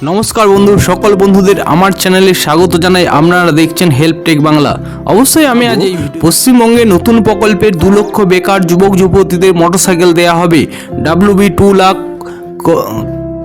নমস্কার বন্ধু, সকল বন্ধুদের আমার চ্যানেলে স্বাগত জানাই। আপনারা দেখছেন হেল্প টেক বাংলা। অবশ্যই আমি আজ এই পশ্চিমবঙ্গে নতুন প্রকল্পের 2 লক্ষ বেকার যুবক যুবতীদের মোটরসাইকেল দেয়া হবে। WB 2 লাখ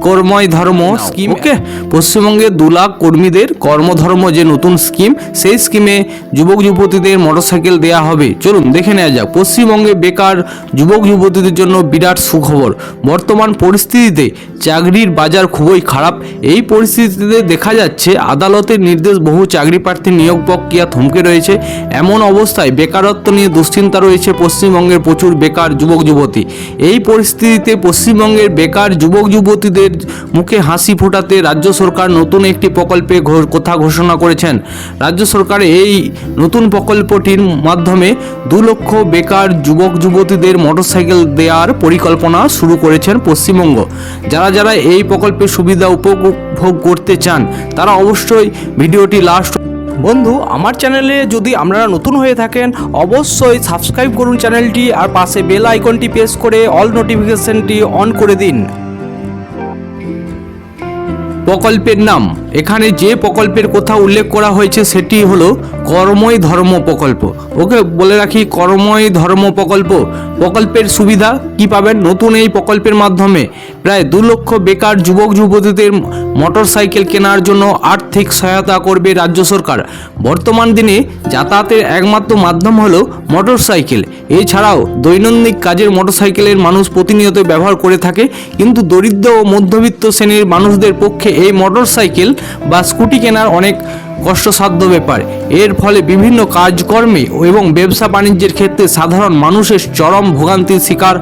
কর্ময় ধর্ম স্কিম। ওকে, পশ্চিমবঙ্গে 2 লাখ কর্মীদের কর্মধর্ম যে নতুন স্কিম, সেই স্কিমে যুবক যুবতীদের মোটরসাইকেল দেয়া হবে। চলুন দেখে নেওয়া যাক। পশ্চিমবঙ্গে বেকার যুবক যুবতীদের জন্য বিরাট সুখবর। বর্তমান পরিস্থিতিতে চাকরির বাজার খুবই খারাপ। এই পরিস্থিতিতে দেখা যাচ্ছে আদালতের নির্দেশ বহু চাকরি প্রার্থীর নিয়োগ প্রক্রিয়া থমকে রয়েছে। এমন অবস্থায় বেকারত্ব নিয়ে দুশ্চিন্তা রয়েছে পশ্চিমবঙ্গের প্রচুর বেকার যুবক যুবতী। এই পরিস্থিতিতে পশ্চিমবঙ্গের বেকার যুবক যুবতীদের মুখে হাসি ফোটাতে রাজ্য সরকার নতুন একটি প্রকল্পে কথা ঘোষণা করেছেন। রাজ্য সরকার এই নতুন প্রকল্পটির মাধ্যমে 2 লক্ষ বেকার যুবক যুবতীদের মোটরসাইকেল দেওয়ার পরিকল্পনা শুরু করেছেন পশ্চিমবঙ্গ। যারা এই প্রকল্পের সুবিধা উপভোগ করতে চান তারা অবশ্যই ভিডিওটি লাস্ট। বন্ধু, আমার চ্যানেলে যদি আপনারা নতুন হয়ে থাকেন অবশ্যই সাবস্ক্রাইব করুন চ্যানেলটি, আর পাশে বেল আইকনটি প্রেস করে অল নোটিফিকেশনটি অন করে দিন। প্রকল্পের নাম, এখানে যে প্রকল্পের কথা উল্লেখ করা হয়েছে সেটি হলো কর্মই ধর্ম প্রকল্প। ওকে, বলে রাখি কর্মই ধর্ম প্রকল্প। প্রকল্পের সুবিধা কি পাবেন? নতুন এই প্রকল্পের মাধ্যমে প্রায় 2 লক্ষ বেকার যুবক যুবতীদের মোটরসাইকেল কেনার জন্য আর্থিক সহায়তা করবে রাজ্য সরকার। বর্তমান দিনে যাতায়াতের একমাত্র মাধ্যম হলো মোটরসাইকেল। এছাড়াও দৈনন্দিন কাজের মোটরসাইকেলের মানুষ প্রতিনিয়ত ব্যবহার করে থাকে, কিন্তু দরিদ্র ও মধ্যবিত্ত শ্রেণীর মানুষদের পক্ষে এই মোটরসাইকেল বা স্কুটি কেনার অনেক কষ্টসাধ্য ব্যাপার। এর ফলে বিভিন্ন কাজকর্মে এবং ব্যবসা বাণিজ্যের ক্ষেত্রে সাধারণ মানুষের চরম ভোগান্তির শিকার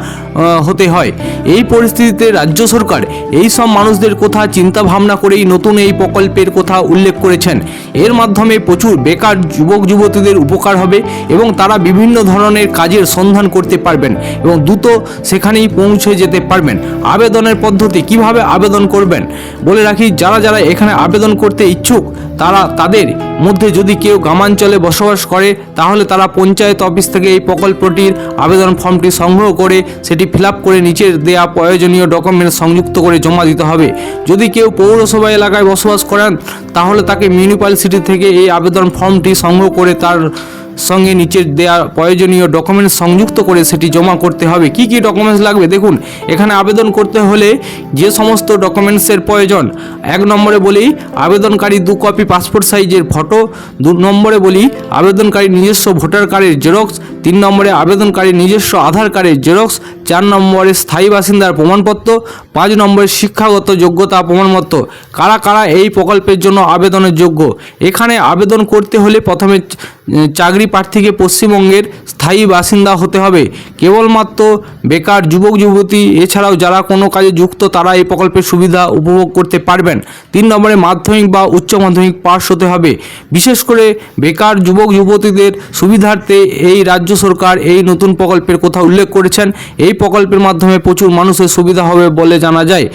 হতে হয়। এই পরিস্থিতিতে রাজ্য সরকার এই সব মানুষদের কথা চিন্তা ভাবনা করেই নতুন এই প্রকল্পের কথা উল্লেখ করেছেন। এর মাধ্যমে প্রচুর বেকার যুবক যুবতীদের উপকার হবে এবং তারা বিভিন্ন ধরনের কাজের সন্ধান করতে পারবেন এবং দ্রুত সেখানেই পৌঁছে যেতে পারবেন। আবেদনের পদ্ধতি, কিভাবে আবেদন করবেন বলে রাখি, যারা এখানে আবেদন করতে ইচ্ছুক তাদের মধ্যে যদি কেউ গ্রামাঞ্চলে বসবাস করে তাহলে তারা পঞ্চায়েত অফিস থেকে এই প্রকল্পটির আবেদন ফর্মটি সংগ্রহ করে সেটি ফিল আপ করে নিচের দেয়া প্রয়োজনীয় ডকুমেন্ট সংযুক্ত করে জমা দিতে হবে। যদি কেউ পৌরসভা এলাকায় বসবাস করেন তাহলে তাকে মিউনিসিপ্যালিটি থেকে এই আবেদন ফর্মটি সংগ্রহ করে তার সঙ্গে নিচের দেওয়া প্রয়োজনীয় ডকুমেন্টস সংযুক্ত করে সেটি জমা করতে হবে। কি কি ডকুমেন্টস লাগবে দেখুন। এখানে আবেদন করতে হলে যে সমস্ত ডকুমেন্টসের প্রয়োজন, 1 নম্বরে বলি আবেদনকারী 2 কপি পাসপোর্ট সাইজের ফটো, 2 নম্বরে বলি আবেদনকারী নিজস্ব ভোটার কার্ডের জেরক্স, 3 নম্বরে আবেদনকারী নিজস্ব আধার কার্ডের জেরক্স, 4 নম্বরে স্থায়ী বাসিন্দার প্রমাণপত্র, 5 নম্বরে শিক্ষাগত যোগ্যতা প্রমাণপত্র। কারা এই প্রকল্পের জন্য আবেদনের যোগ্য? এখানে আবেদন করতে হলে প্রথমে চাকরি প্রার্থীকে পশ্চিমবঙ্গের স্থায়ী বাসিন্দা হতে হবে। কেবলমাত্র বেকার যুবক যুবতী এছাড়াও যারা কোনো কাজে যুক্ত তারা এই প্রকল্পের সুবিধা উপভোগ করতে পারবেন। 3 নম্বরে মাধ্যমিক বা উচ্চ মাধ্যমিক পাস হতে হবে। বিশেষ করে বেকার যুবক যুবতীদের সুবিধার্থে এই রাজ্য সরকার এই নতুন প্রকল্পের কথা উল্লেখ করেছেন। এই প্রকল্পের মাধ্যমে প্রচুর মানুষের সুবিধা হবে বলে জানা যায়।